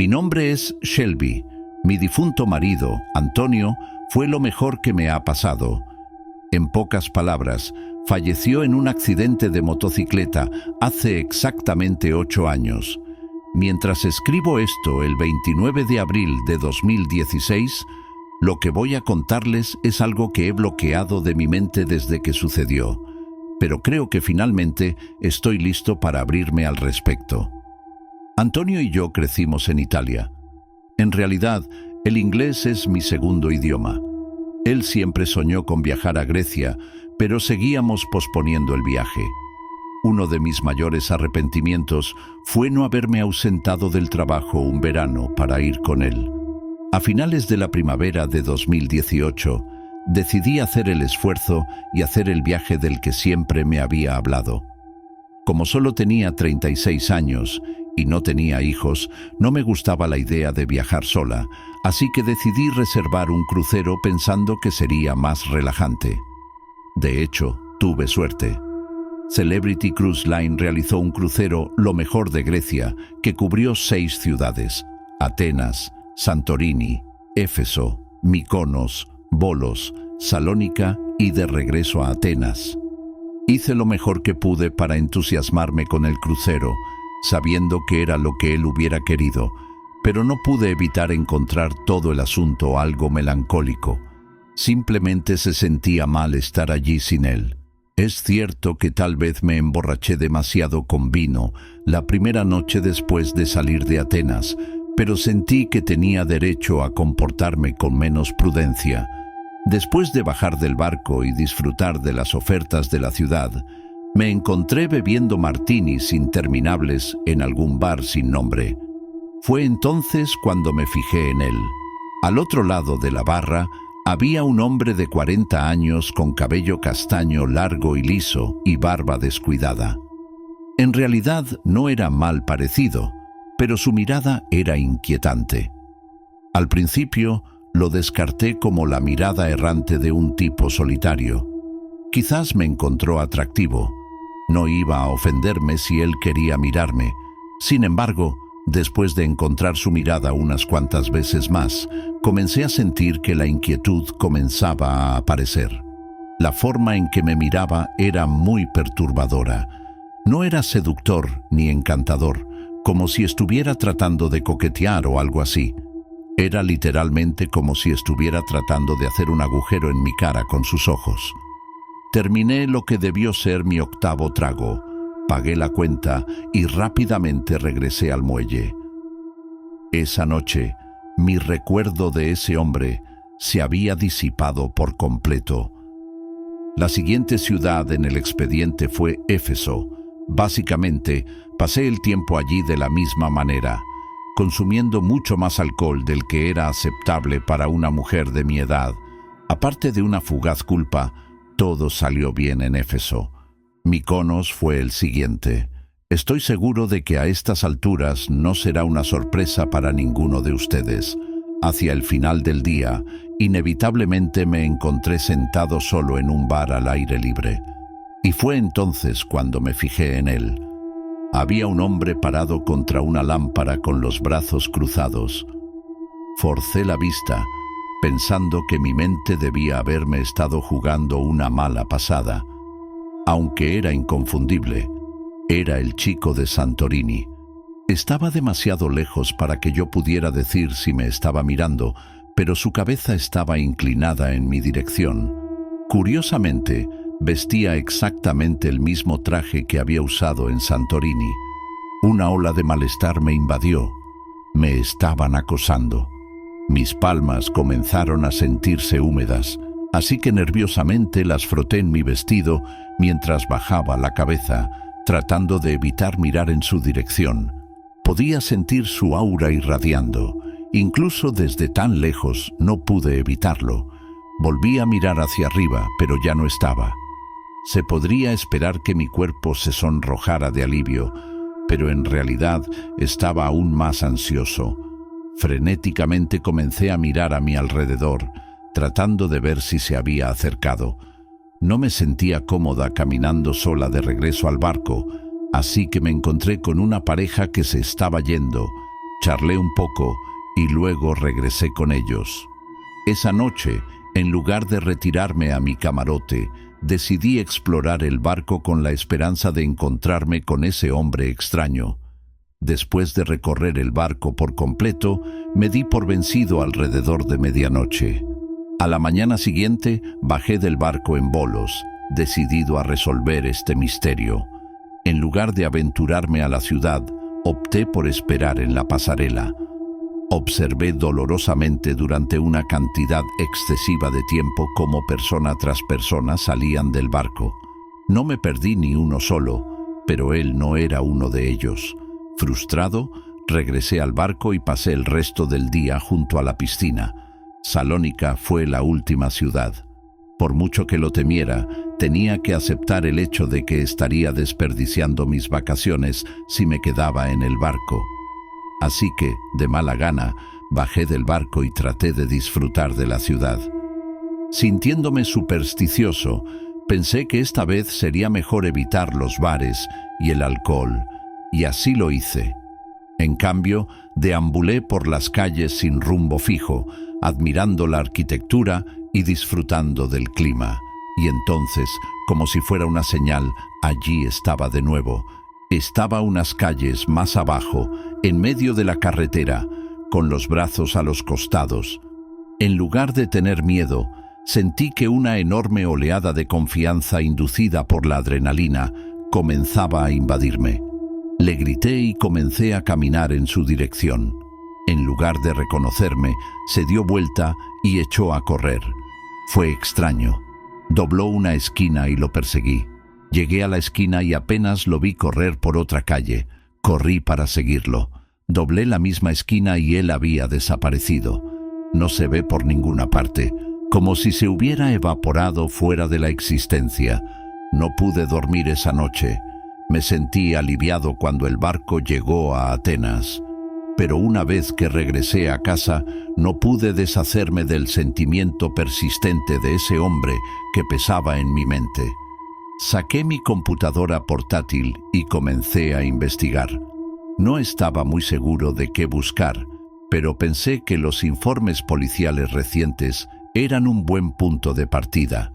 Mi nombre es Shelby. Mi difunto marido, Antonio, fue lo mejor que me ha pasado. En pocas palabras, falleció en un accidente de motocicleta hace exactamente 8 años. Mientras escribo esto el 29 de abril de 2016, lo que voy a contarles es algo que he bloqueado de mi mente desde que sucedió, pero creo que finalmente estoy listo para abrirme al respecto. Antonio y yo crecimos en Italia. En realidad, el inglés es mi segundo idioma. Él siempre soñó con viajar a Grecia, pero seguíamos posponiendo el viaje. Uno de mis mayores arrepentimientos fue no haberme ausentado del trabajo un verano para ir con él. A finales de la primavera de 2018, decidí hacer el esfuerzo y hacer el viaje del que siempre me había hablado. Como solo tenía 36 años y no tenía hijos, no me gustaba la idea de viajar sola, así que decidí reservar un crucero pensando que sería más relajante. De hecho, tuve suerte. Celebrity Cruise Line realizó un crucero Lo Mejor de Grecia que cubrió 6 ciudades: Atenas, Santorini, Éfeso, Mykonos, Volos, Salónica y de regreso a Atenas. Hice lo mejor que pude para entusiasmarme con el crucero, sabiendo que era lo que él hubiera querido, pero no pude evitar encontrar todo el asunto algo melancólico. Simplemente se sentía mal estar allí sin él. Es cierto que tal vez me emborraché demasiado con vino la primera noche después de salir de Atenas, pero sentí que tenía derecho a comportarme con menos prudencia. Después de bajar del barco y disfrutar de las ofertas de la ciudad, me encontré bebiendo martinis interminables en algún bar sin nombre. Fue entonces cuando me fijé en él. Al otro lado de la barra había un hombre de 40 años con cabello castaño largo y liso y barba descuidada. En realidad no era mal parecido, pero su mirada era inquietante. Al principio lo descarté como la mirada errante de un tipo solitario. Quizás me encontró atractivo. No iba a ofenderme si él quería mirarme. Sin embargo, después de encontrar su mirada unas cuantas veces más, comencé a sentir que la inquietud comenzaba a aparecer. La forma en que me miraba era muy perturbadora. No era seductor ni encantador, como si estuviera tratando de coquetear o algo así. Era literalmente como si estuviera tratando de hacer un agujero en mi cara con sus ojos. Terminé lo que debió ser mi 8º trago. Pagué la cuenta y rápidamente regresé al muelle. Esa noche, mi recuerdo de ese hombre se había disipado por completo. La siguiente ciudad en el expediente fue Éfeso. Básicamente, pasé el tiempo allí de la misma manera, consumiendo mucho más alcohol del que era aceptable para una mujer de mi edad. Aparte de una fugaz culpa, todo salió bien en Éfeso. Mykonos fue el siguiente. Estoy seguro de que a estas alturas no será una sorpresa para ninguno de ustedes. Hacia el final del día, inevitablemente me encontré sentado solo en un bar al aire libre. Y fue entonces cuando me fijé en él. Había un hombre parado contra una lámpara con los brazos cruzados. Forcé la vista, pensando que mi mente debía haberme estado jugando una mala pasada. Aunque era inconfundible, era el chico de Santorini. Estaba demasiado lejos para que yo pudiera decir si me estaba mirando, pero su cabeza estaba inclinada en mi dirección. Curiosamente, vestía exactamente el mismo traje que había usado en Santorini. Una ola de malestar me invadió. Me estaban acosando. Mis palmas comenzaron a sentirse húmedas, así que nerviosamente las froté en mi vestido mientras bajaba la cabeza, tratando de evitar mirar en su dirección. Podía sentir su aura irradiando. Incluso desde tan lejos no pude evitarlo. Volví a mirar hacia arriba, pero ya no estaba. Se podría esperar que mi cuerpo se sonrojara de alivio, pero en realidad estaba aún más ansioso. Frenéticamente comencé a mirar a mi alrededor, tratando de ver si se había acercado. No me sentía cómoda caminando sola de regreso al barco, así que me encontré con una pareja que se estaba yendo. Charlé un poco y luego regresé con ellos. Esa noche, en lugar de retirarme a mi camarote, decidí explorar el barco con la esperanza de encontrarme con ese hombre extraño. Después de recorrer el barco por completo, me di por vencido alrededor de medianoche. A la mañana siguiente, bajé del barco en bolos, decidido a resolver este misterio. En lugar de aventurarme a la ciudad, opté por esperar en la pasarela. Observé dolorosamente durante una cantidad excesiva de tiempo cómo persona tras persona salían del barco. No me perdí ni uno solo, pero él no era uno de ellos. Frustrado, regresé al barco y pasé el resto del día junto a la piscina. Salónica fue la última ciudad. Por mucho que lo temiera, tenía que aceptar el hecho de que estaría desperdiciando mis vacaciones si me quedaba en el barco. Así que, de mala gana, bajé del barco y traté de disfrutar de la ciudad. Sintiéndome supersticioso, pensé que esta vez sería mejor evitar los bares y el alcohol, y así lo hice. En cambio, deambulé por las calles sin rumbo fijo, admirando la arquitectura y disfrutando del clima. Y entonces, como si fuera una señal, allí estaba de nuevo. Estaba unas calles más abajo, en medio de la carretera, con los brazos a los costados. En lugar de tener miedo, sentí que una enorme oleada de confianza inducida por la adrenalina comenzaba a invadirme. Le grité y comencé a caminar en su dirección. En lugar de reconocerme, se dio vuelta y echó a correr. Fue extraño. Dobló una esquina y lo perseguí. Llegué a la esquina y apenas lo vi correr por otra calle. Corrí para seguirlo. Doblé la misma esquina y él había desaparecido. No se ve por ninguna parte, como si se hubiera evaporado fuera de la existencia. No pude dormir esa noche. Me sentí aliviado cuando el barco llegó a Atenas. Pero una vez que regresé a casa, no pude deshacerme del sentimiento persistente de ese hombre que pesaba en mi mente. Saqué mi computadora portátil y comencé a investigar. No estaba muy seguro de qué buscar, pero pensé que los informes policiales recientes eran un buen punto de partida.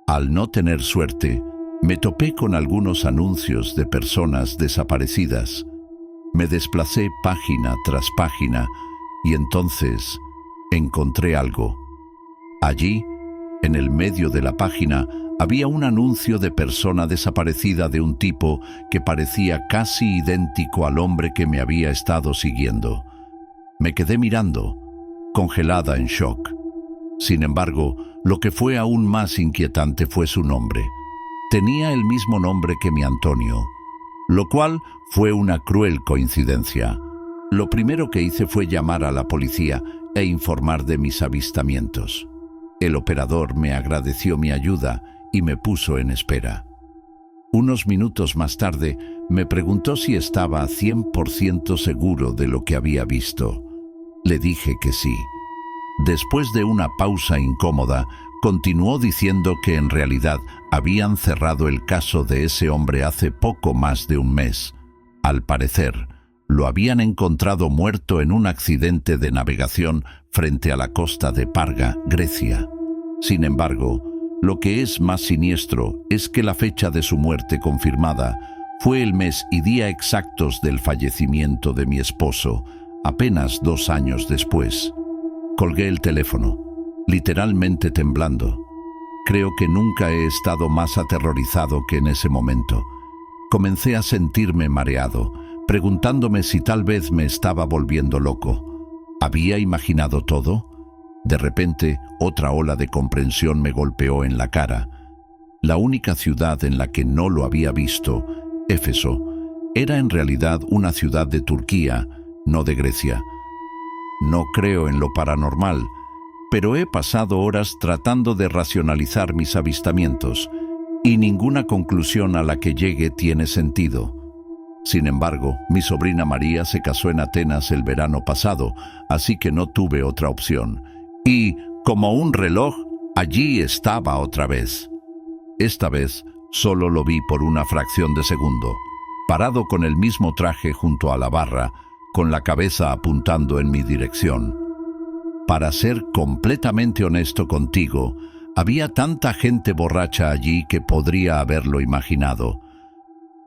Al no tener suerte, me topé con algunos anuncios de personas desaparecidas. Me desplacé página tras página y entonces encontré algo. Allí, en el medio de la página, había un anuncio de persona desaparecida de un tipo que parecía casi idéntico al hombre que me había estado siguiendo. Me quedé mirando, congelada en shock. Sin embargo, lo que fue aún más inquietante fue su nombre. Tenía el mismo nombre que mi Antonio, lo cual fue una cruel coincidencia. Lo primero que hice fue llamar a la policía e informar de mis avistamientos. El operador me agradeció mi ayuda y me puso en espera. Unos minutos más tarde, me preguntó si estaba 100% seguro de lo que había visto. Le dije que sí. Después de una pausa incómoda, continuó diciendo que en realidad habían cerrado el caso de ese hombre hace poco más de un mes. Al parecer, lo habían encontrado muerto en un accidente de navegación frente a la costa de Parga, Grecia. Sin embargo, lo que es más siniestro es que la fecha de su muerte confirmada fue el mes y día exactos del fallecimiento de mi esposo, apenas 2 años después. Colgué el teléfono, literalmente temblando. Creo que nunca he estado más aterrorizado que en ese momento. Comencé a sentirme mareado, preguntándome si tal vez me estaba volviendo loco. ¿Había imaginado todo? De repente, otra ola de comprensión me golpeó en la cara. La única ciudad en la que no lo había visto, Éfeso, era en realidad una ciudad de Turquía, no de Grecia. No creo en lo paranormal, pero he pasado horas tratando de racionalizar mis avistamientos, y ninguna conclusión a la que llegue tiene sentido. Sin embargo, mi sobrina María se casó en Atenas el verano pasado, así que no tuve otra opción. Y, como un reloj, allí estaba otra vez. Esta vez solo lo vi por una fracción de segundo, parado con el mismo traje junto a la barra, con la cabeza apuntando en mi dirección. Para ser completamente honesto contigo, había tanta gente borracha allí que podría haberlo imaginado.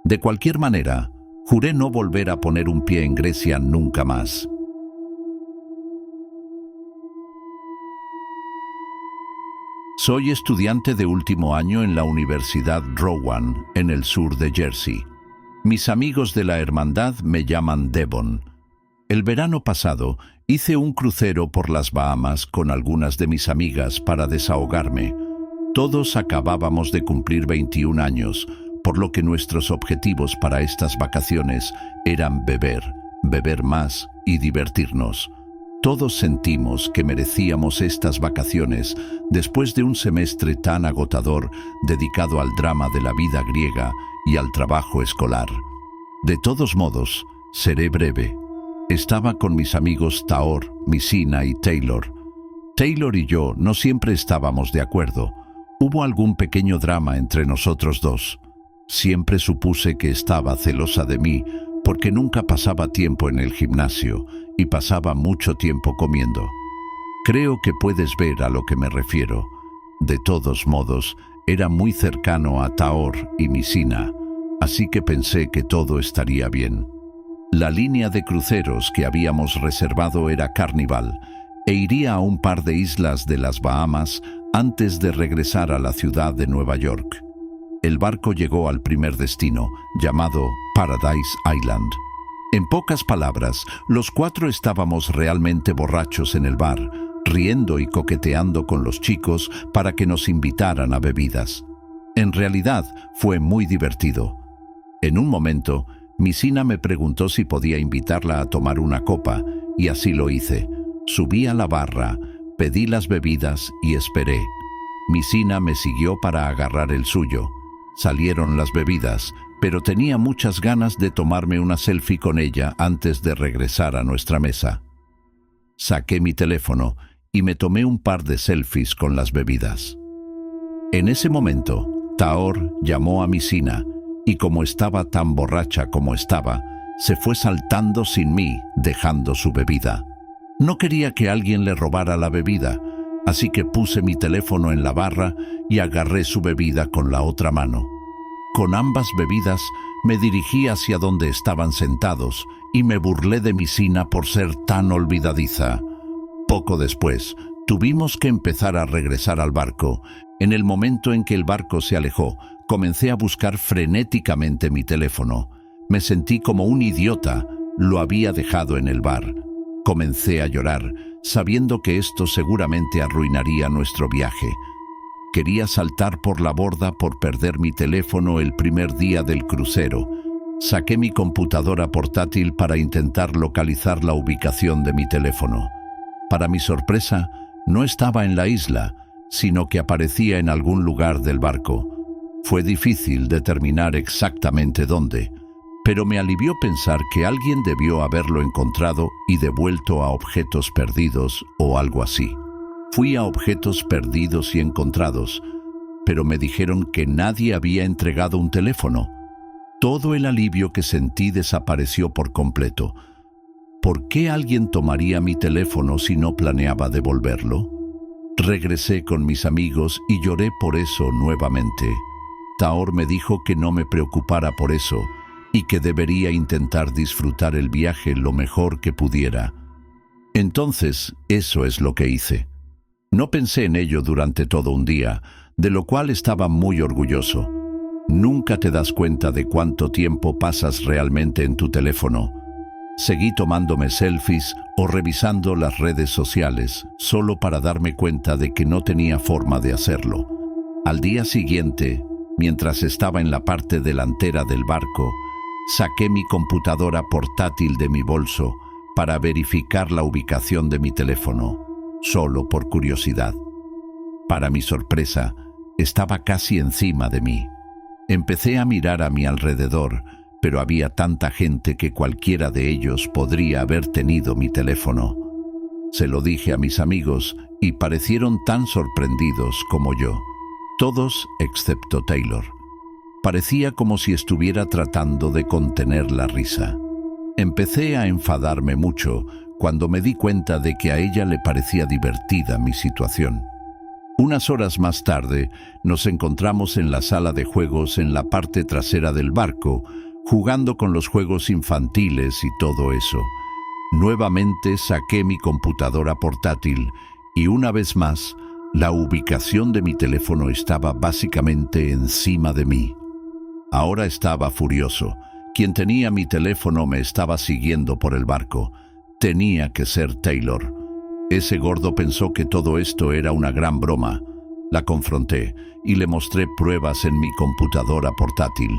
De cualquier manera, juré no volver a poner un pie en Grecia nunca más. Soy estudiante de último año en la Universidad Rowan, en el sur de Jersey. Mis amigos de la hermandad me llaman Devon. El verano pasado hice un crucero por las Bahamas con algunas de mis amigas para desahogarme. Todos acabábamos de cumplir 21 años, por lo que nuestros objetivos para estas vacaciones eran beber más y divertirnos. Todos sentimos que merecíamos estas vacaciones después de un semestre tan agotador dedicado al drama de la vida griega y al trabajo escolar. De todos modos, seré breve. Estaba con mis amigos Taor, Messina y Taylor. Taylor y yo no siempre estábamos de acuerdo. Hubo algún pequeño drama entre nosotros dos. Siempre supuse que estaba celosa de mí porque nunca pasaba tiempo en el gimnasio y pasaba mucho tiempo comiendo. Creo que puedes ver a lo que me refiero. De todos modos, era muy cercano a Taor y Messina, así que pensé que todo estaría bien. La línea de cruceros que habíamos reservado era Carnival e iría a un par de islas de las Bahamas antes de regresar a la ciudad de Nueva York. El barco llegó al primer destino, llamado Paradise Island. En pocas palabras, los cuatro estábamos realmente borrachos en el bar, riendo y coqueteando con los chicos para que nos invitaran a bebidas. En realidad, fue muy divertido. En un momento, Messina me preguntó si podía invitarla a tomar una copa, y así lo hice. Subí a la barra, pedí las bebidas y esperé. Messina me siguió para agarrar el suyo. Salieron las bebidas, pero tenía muchas ganas de tomarme una selfie con ella antes de regresar a nuestra mesa. Saqué mi teléfono y me tomé un par de selfies con las bebidas. En ese momento, Taor llamó a Messina y como estaba tan borracha como estaba, se fue saltando sin mí, dejando su bebida. No quería que alguien le robara la bebida, así que puse mi teléfono en la barra y agarré su bebida con la otra mano. Con ambas bebidas me dirigí hacia donde estaban sentados y me burlé de Messina por ser tan olvidadiza. Poco después, tuvimos que empezar a regresar al barco. En el momento en que el barco se alejó, comencé a buscar frenéticamente mi teléfono. Me sentí como un idiota. Lo había dejado en el bar. Comencé a llorar, sabiendo que esto seguramente arruinaría nuestro viaje. Quería saltar por la borda por perder mi teléfono el primer día del crucero. Saqué mi computadora portátil para intentar localizar la ubicación de mi teléfono. Para mi sorpresa, no estaba en la isla, sino que aparecía en algún lugar del barco. Fue difícil determinar exactamente dónde, pero me alivió pensar que alguien debió haberlo encontrado y devuelto a Objetos Perdidos o algo así. Fui a Objetos Perdidos y Encontrados, pero me dijeron que nadie había entregado un teléfono. Todo el alivio que sentí desapareció por completo. ¿Por qué alguien tomaría mi teléfono si no planeaba devolverlo? Regresé con mis amigos y lloré por eso nuevamente. Taor me dijo que no me preocupara por eso y que debería intentar disfrutar el viaje lo mejor que pudiera. Entonces, eso es lo que hice. No pensé en ello durante todo un día, de lo cual estaba muy orgulloso. Nunca te das cuenta de cuánto tiempo pasas realmente en tu teléfono. Seguí tomándome selfies o revisando las redes sociales, solo para darme cuenta de que no tenía forma de hacerlo. Al día siguiente, mientras estaba en la parte delantera del barco, saqué mi computadora portátil de mi bolso para verificar la ubicación de mi teléfono, solo por curiosidad. Para mi sorpresa, estaba casi encima de mí. Empecé a mirar a mi alrededor, pero había tanta gente que cualquiera de ellos podría haber tenido mi teléfono. Se lo dije a mis amigos y parecieron tan sorprendidos como yo. Todos excepto Taylor. Parecía como si estuviera tratando de contener la risa. Empecé a enfadarme mucho cuando me di cuenta de que a ella le parecía divertida mi situación. Unas horas más tarde, nos encontramos en la sala de juegos en la parte trasera del barco, jugando con los juegos infantiles y todo eso. Nuevamente saqué mi computadora portátil y una vez más, la ubicación de mi teléfono estaba básicamente encima de mí. Ahora estaba furioso. Quien tenía mi teléfono me estaba siguiendo por el barco. Tenía que ser Taylor. Ese gordo pensó que todo esto era una gran broma. La confronté y le mostré pruebas en mi computadora portátil.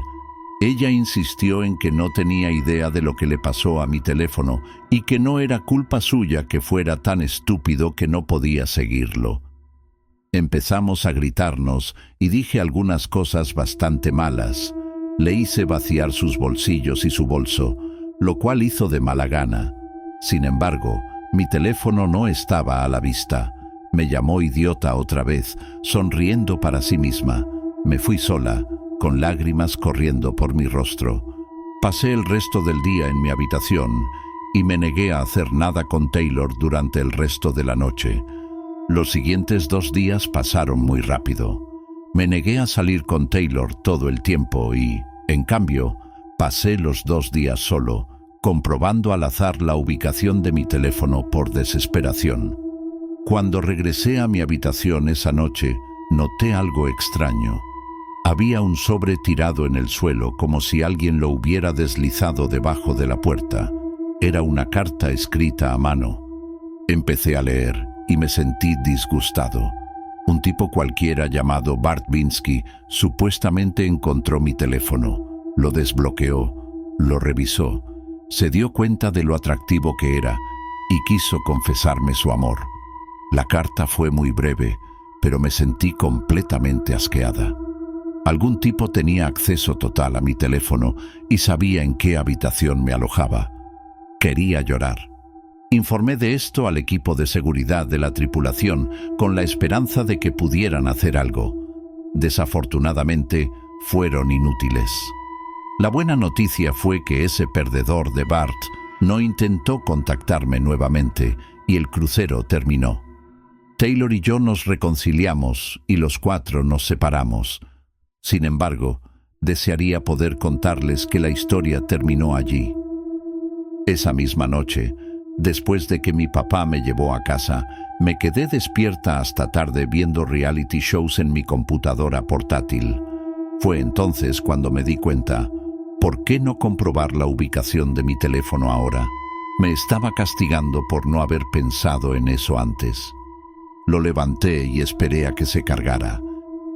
Ella insistió en que no tenía idea de lo que le pasó a mi teléfono y que no era culpa suya que fuera tan estúpido que no podía seguirlo. Empezamos a gritarnos y dije algunas cosas bastante malas. Le hice vaciar sus bolsillos y su bolso, lo cual hizo de mala gana. Sin embargo, mi teléfono no estaba a la vista. Me llamó idiota otra vez, sonriendo para sí misma. Me fui sola, con lágrimas corriendo por mi rostro. Pasé el resto del día en mi habitación y me negué a hacer nada con Taylor durante el resto de la noche. Los siguientes 2 días pasaron muy rápido. Me negué a salir con Taylor todo el tiempo y, en cambio, pasé los 2 días solo, comprobando al azar la ubicación de mi teléfono por desesperación. Cuando regresé a mi habitación esa noche, noté algo extraño. Había un sobre tirado en el suelo como si alguien lo hubiera deslizado debajo de la puerta. Era una carta escrita a mano. Empecé a leer y me sentí disgustado. Un tipo cualquiera llamado Bart Binsky supuestamente encontró mi teléfono, lo desbloqueó, lo revisó, se dio cuenta de lo atractivo que era y quiso confesarme su amor. La carta fue muy breve, pero me sentí completamente asqueada. Algún tipo tenía acceso total a mi teléfono y sabía en qué habitación me alojaba. Quería llorar. Informé de esto al equipo de seguridad de la tripulación con la esperanza de que pudieran hacer algo. Desafortunadamente, fueron inútiles. La buena noticia fue que ese perdedor de Bart no intentó contactarme nuevamente y el crucero terminó. Taylor y yo nos reconciliamos y los 4 nos separamos. Sin embargo, desearía poder contarles que la historia terminó allí. Esa misma noche, después de que mi papá me llevó a casa, me quedé despierta hasta tarde viendo reality shows en mi computadora portátil. Fue entonces cuando me di cuenta, ¿por qué no comprobar la ubicación de mi teléfono ahora? Me estaba castigando por no haber pensado en eso antes. Lo levanté y esperé a que se cargara.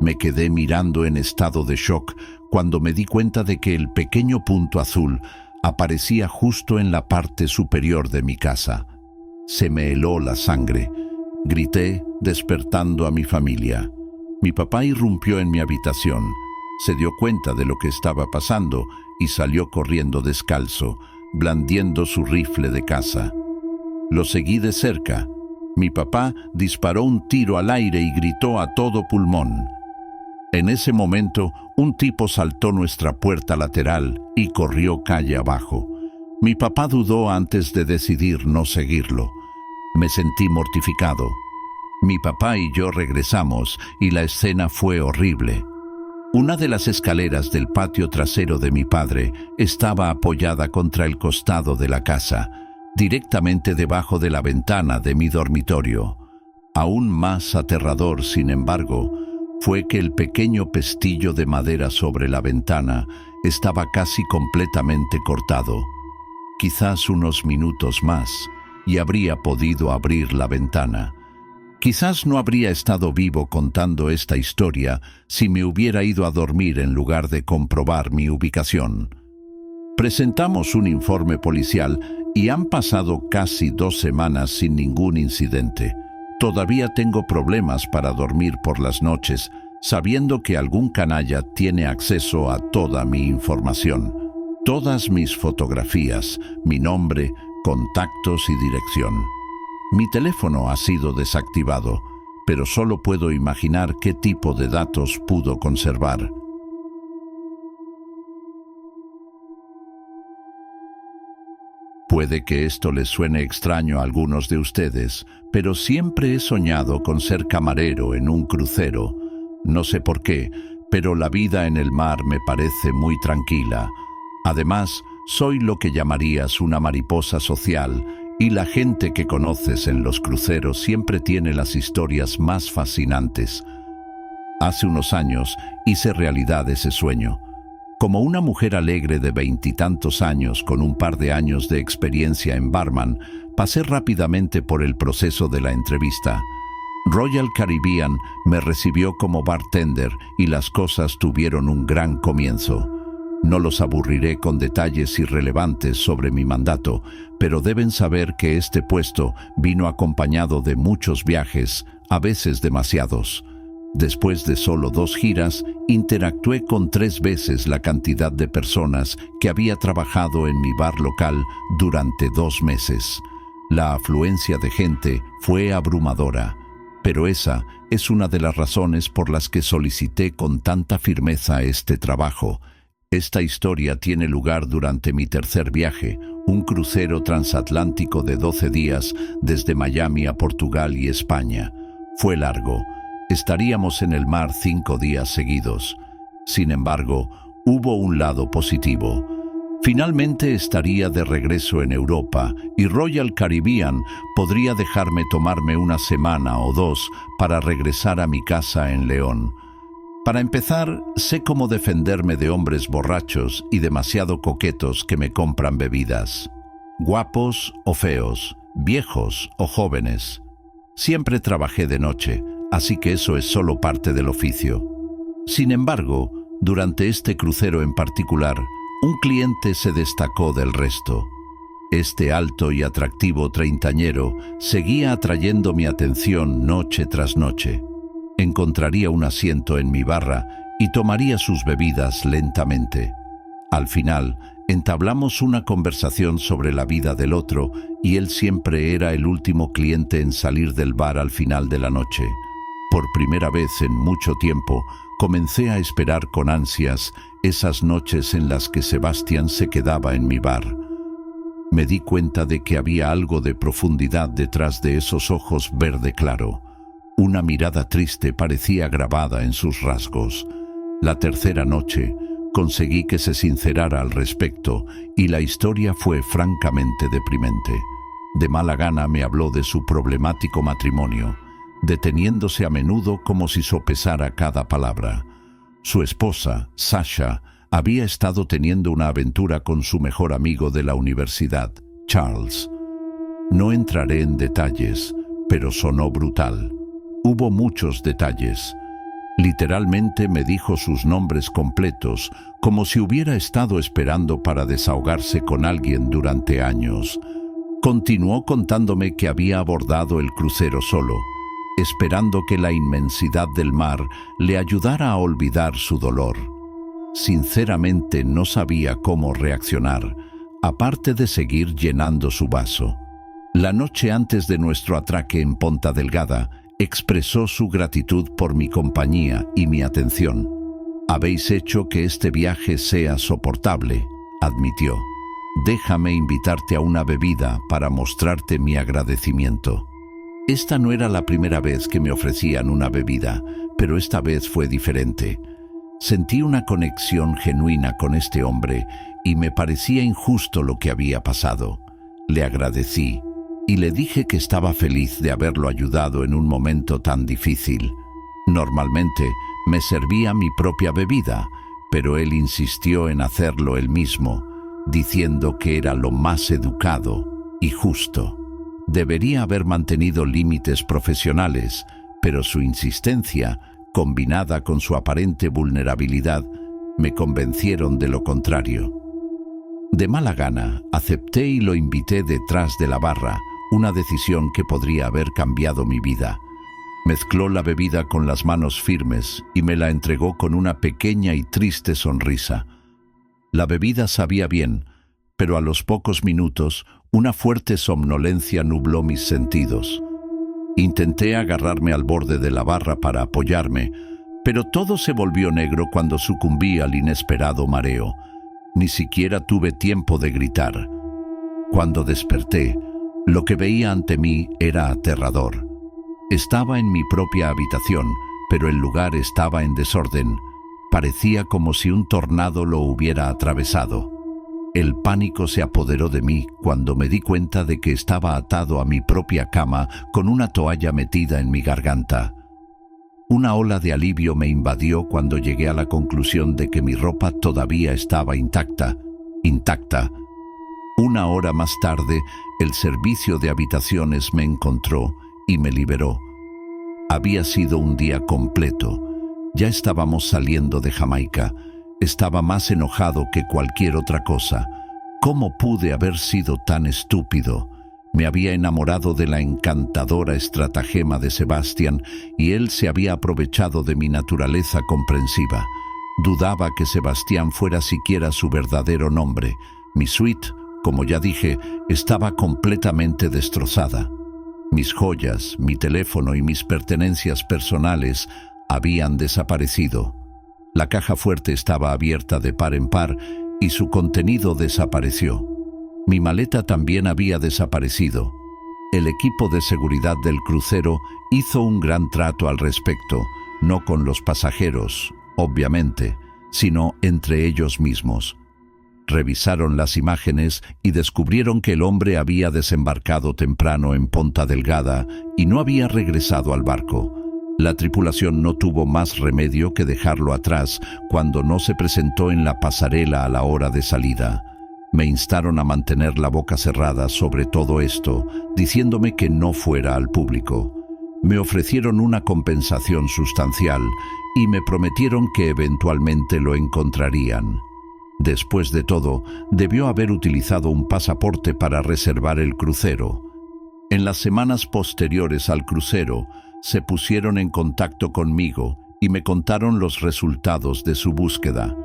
Me quedé mirando en estado de shock cuando me di cuenta de que el pequeño punto azul aparecía justo en la parte superior de mi casa. Se me heló la sangre. Grité, despertando a mi familia. Mi papá irrumpió en mi habitación. Se dio cuenta de lo que estaba pasando y salió corriendo descalzo, blandiendo su rifle de caza. Lo seguí de cerca. Mi papá disparó un tiro al aire y gritó a todo pulmón. En ese momento, un tipo saltó nuestra puerta lateral y corrió calle abajo. Mi papá dudó antes de decidir no seguirlo. Me sentí mortificado. Mi papá y yo regresamos y la escena fue horrible. Una de las escaleras del patio trasero de mi padre estaba apoyada contra el costado de la casa, directamente debajo de la ventana de mi dormitorio. Aún más aterrador, sin embargo, fue que el pequeño pestillo de madera sobre la ventana estaba casi completamente cortado. Quizás unos minutos más y habría podido abrir la ventana. Quizás no habría estado vivo contando esta historia si me hubiera ido a dormir en lugar de comprobar mi ubicación. Presentamos un informe policial y han pasado casi 2 semanas sin ningún incidente. Todavía tengo problemas para dormir por las noches, sabiendo que algún canalla tiene acceso a toda mi información. Todas mis fotografías, mi nombre, contactos y dirección. Mi teléfono ha sido desactivado, pero solo puedo imaginar qué tipo de datos pudo conservar. Puede que esto les suene extraño a algunos de ustedes, pero siempre he soñado con ser camarero en un crucero. No sé por qué, pero la vida en el mar me parece muy tranquila. Además, soy lo que llamarías una mariposa social, y la gente que conoces en los cruceros siempre tiene las historias más fascinantes. Hace unos años hice realidad ese sueño. Como una mujer alegre de 20 y tantos años con un par de años de experiencia en barman, pasé rápidamente por el proceso de la entrevista. Royal Caribbean me recibió como bartender y las cosas tuvieron un gran comienzo. No los aburriré con detalles irrelevantes sobre mi mandato, pero deben saber que este puesto vino acompañado de muchos viajes, a veces demasiados. Después de solo 2 giras, interactué con 3 veces la cantidad de personas que había trabajado en mi bar local durante 2 meses. La afluencia de gente fue abrumadora, pero esa es una de las razones por las que solicité con tanta firmeza este trabajo. Esta historia tiene lugar durante mi tercer viaje, un crucero transatlántico de 12 días desde Miami a Portugal y España. Fue largo. Estaríamos en el mar 5 días seguidos. Sin embargo, hubo un lado positivo. Finalmente estaría de regreso en Europa y Royal Caribbean podría dejarme tomarme una semana o 2 para regresar a mi casa en León. Para empezar, sé cómo defenderme de hombres borrachos y demasiado coquetos que me compran bebidas. Guapos o feos, viejos o jóvenes. Siempre trabajé de noche, así que eso es solo parte del oficio. Sin embargo, durante este crucero en particular, un cliente se destacó del resto. Este alto y atractivo treintañero seguía atrayendo mi atención noche tras noche. Encontraría un asiento en mi barra y tomaría sus bebidas lentamente. Al final, entablamos una conversación sobre la vida del otro y él siempre era el último cliente en salir del bar al final de la noche. Por primera vez en mucho tiempo, comencé a esperar con ansias esas noches en las que Sebastián se quedaba en mi bar. Me di cuenta de que había algo de profundidad detrás de esos ojos verde claro. Una mirada triste parecía grabada en sus rasgos. La tercera noche, conseguí que se sincerara al respecto y la historia fue francamente deprimente. De mala gana me habló de su problemático matrimonio, deteniéndose a menudo como si sopesara cada palabra. Su esposa, Sasha, había estado teniendo una aventura con su mejor amigo de la universidad, Charles. No entraré en detalles, pero sonó brutal. Hubo muchos detalles. Literalmente me dijo sus nombres completos, como si hubiera estado esperando para desahogarse con alguien durante años. Continuó contándome que había abordado el crucero solo, esperando que la inmensidad del mar le ayudara a olvidar su dolor. Sinceramente no sabía cómo reaccionar, aparte de seguir llenando su vaso. La noche antes de nuestro atraque en Ponta Delgada, expresó su gratitud por mi compañía y mi atención. «Habéis hecho que este viaje sea soportable», admitió. «Déjame invitarte a una bebida para mostrarte mi agradecimiento». Esta no era la primera vez que me ofrecían una bebida, pero esta vez fue diferente. Sentí una conexión genuina con este hombre y me parecía injusto lo que había pasado. Le agradecí y le dije que estaba feliz de haberlo ayudado en un momento tan difícil. Normalmente me servía mi propia bebida, pero él insistió en hacerlo él mismo, diciendo que era lo más educado y justo. Debería haber mantenido límites profesionales, pero su insistencia, combinada con su aparente vulnerabilidad, me convencieron de lo contrario. De mala gana, acepté y lo invité detrás de la barra, una decisión que podría haber cambiado mi vida. Mezcló la bebida con las manos firmes y me la entregó con una pequeña y triste sonrisa. La bebida sabía bien, pero a los pocos minutos, una fuerte somnolencia nubló mis sentidos. Intenté agarrarme al borde de la barra para apoyarme, pero todo se volvió negro cuando sucumbí al inesperado mareo. Ni siquiera tuve tiempo de gritar. Cuando desperté, lo que veía ante mí era aterrador. Estaba en mi propia habitación, pero el lugar estaba en desorden. Parecía como si un tornado lo hubiera atravesado. El pánico se apoderó de mí cuando me di cuenta de que estaba atado a mi propia cama con una toalla metida en mi garganta. Una ola de alivio me invadió cuando llegué a la conclusión de que mi ropa todavía estaba intacta. Una hora más tarde, el servicio de habitaciones me encontró y me liberó. Había sido un día completo. Ya estábamos saliendo de Jamaica. Estaba más enojado que cualquier otra cosa. ¿Cómo pude haber sido tan estúpido? Me había enamorado de la encantadora estratagema de Sebastián y él se había aprovechado de mi naturaleza comprensiva. Dudaba que Sebastián fuera siquiera su verdadero nombre. Mi suite, como ya dije, estaba completamente destrozada. Mis joyas, mi teléfono y mis pertenencias personales habían desaparecido. La caja fuerte estaba abierta de par en par y su contenido desapareció. Mi maleta también había desaparecido. El equipo de seguridad del crucero hizo un gran trato al respecto, no con los pasajeros, obviamente, sino entre ellos mismos. Revisaron las imágenes y descubrieron que el hombre había desembarcado temprano en Ponta Delgada y no había regresado al barco. La tripulación no tuvo más remedio que dejarlo atrás cuando no se presentó en la pasarela a la hora de salida. Me instaron a mantener la boca cerrada sobre todo esto, diciéndome que no fuera al público. Me ofrecieron una compensación sustancial y me prometieron que eventualmente lo encontrarían. Después de todo, debió haber utilizado un pasaporte para reservar el crucero. En las semanas posteriores al crucero, se pusieron en contacto conmigo y me contaron los resultados de su búsqueda.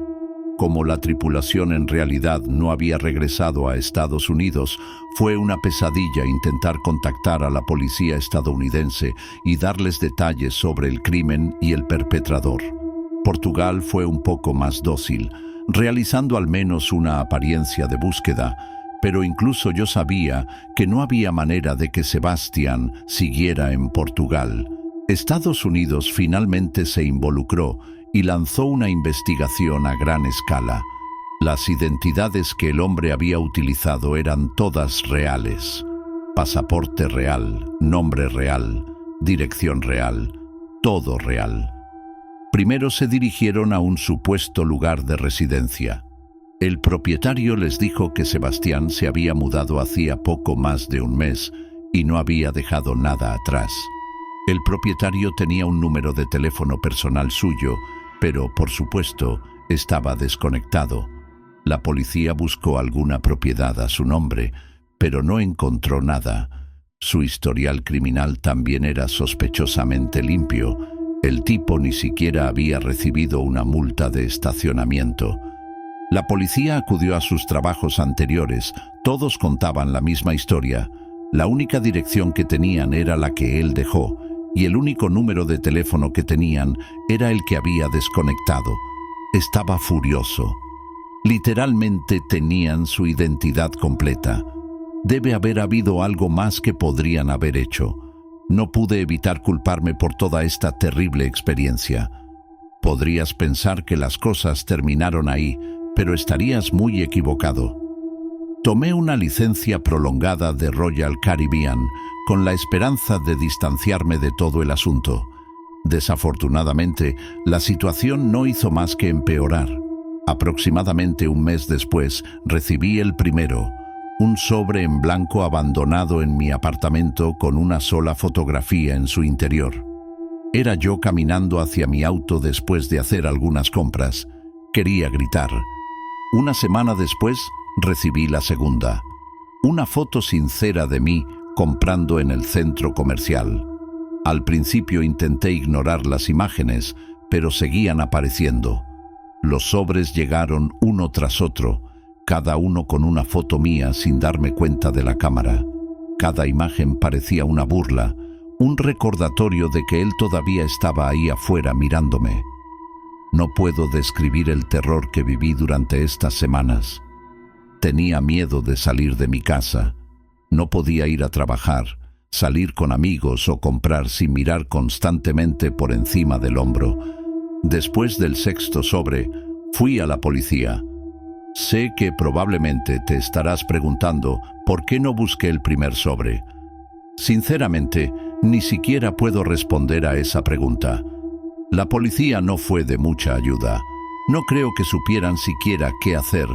Como la tripulación en realidad no había regresado a Estados Unidos, fue una pesadilla intentar contactar a la policía estadounidense y darles detalles sobre el crimen y el perpetrador. Portugal fue un poco más dócil, realizando al menos una apariencia de búsqueda, pero incluso yo sabía que no había manera de que Sebastián siguiera en Portugal. Estados Unidos finalmente se involucró y lanzó una investigación a gran escala. Las identidades que el hombre había utilizado eran todas reales. Pasaporte real, nombre real, dirección real, todo real. Primero se dirigieron a un supuesto lugar de residencia. El propietario les dijo que Sebastián se había mudado hacía poco más de un mes y no había dejado nada atrás. El propietario tenía un número de teléfono personal suyo, pero, por supuesto, estaba desconectado. La policía buscó alguna propiedad a su nombre, pero no encontró nada. Su historial criminal también era sospechosamente limpio. El tipo ni siquiera había recibido una multa de estacionamiento. La policía acudió a sus trabajos anteriores. Todos contaban la misma historia. La única dirección que tenían era la que él dejó, y el único número de teléfono que tenían era el que había desconectado. Estaba furioso. Literalmente tenían su identidad completa. Debe haber habido algo más que podrían haber hecho. No pude evitar culparme por toda esta terrible experiencia. Podrías pensar que las cosas terminaron ahí, pero estarías muy equivocado. Tomé una licencia prolongada de Royal Caribbean con la esperanza de distanciarme de todo el asunto. Desafortunadamente, la situación no hizo más que empeorar. Aproximadamente un mes después, recibí el primero, un sobre en blanco abandonado en mi apartamento con una sola fotografía en su interior. Era yo caminando hacia mi auto después de hacer algunas compras. Quería gritar. Una semana después, recibí la segunda. Una foto sincera de mí comprando en el centro comercial. Al principio intenté ignorar las imágenes, pero seguían apareciendo. Los sobres llegaron uno tras otro, cada uno con una foto mía sin darme cuenta de la cámara. Cada imagen parecía una burla, un recordatorio de que él todavía estaba ahí afuera mirándome. No puedo describir el terror que viví durante estas semanas. Tenía miedo de salir de mi casa. No podía ir a trabajar, salir con amigos o comprar sin mirar constantemente por encima del hombro. Después del sexto sobre, fui a la policía. Sé que probablemente te estarás preguntando por qué no busqué el primer sobre. Sinceramente, ni siquiera puedo responder a esa pregunta. La policía no fue de mucha ayuda. No creo que supieran siquiera qué hacer,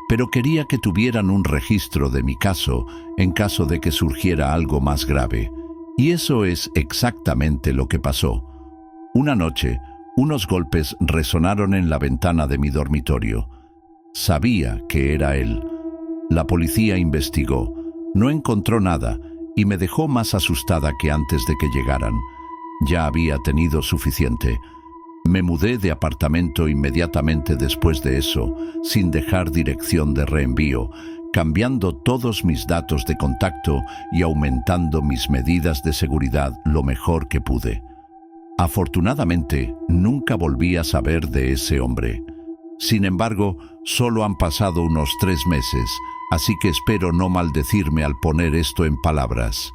pero quería que tuvieran un registro de mi caso en caso de que surgiera algo más grave. Y eso es exactamente lo que pasó. Una noche, unos golpes resonaron en la ventana de mi dormitorio. Sabía que era él. La policía investigó. No encontró nada y me dejó más asustada que antes de que llegaran. Ya había tenido suficiente. Me mudé de apartamento inmediatamente después de eso, sin dejar dirección de reenvío, cambiando todos mis datos de contacto y aumentando mis medidas de seguridad lo mejor que pude. Afortunadamente, nunca volví a saber de ese hombre. Sin embargo, solo han pasado unos 3 meses, así que espero no maldecirme al poner esto en palabras.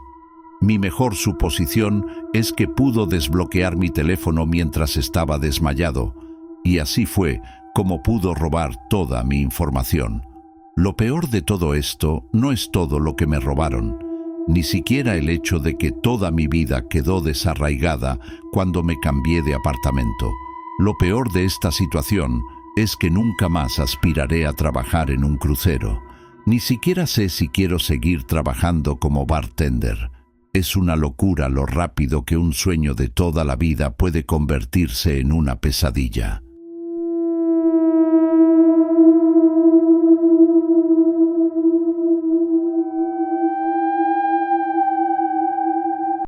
Mi mejor suposición es que pudo desbloquear mi teléfono mientras estaba desmayado, y así fue como pudo robar toda mi información. Lo peor de todo esto no es todo lo que me robaron, ni siquiera el hecho de que toda mi vida quedó desarraigada cuando me cambié de apartamento. Lo peor de esta situación es que nunca más aspiraré a trabajar en un crucero. Ni siquiera sé si quiero seguir trabajando como bartender. Es una locura lo rápido que un sueño de toda la vida puede convertirse en una pesadilla.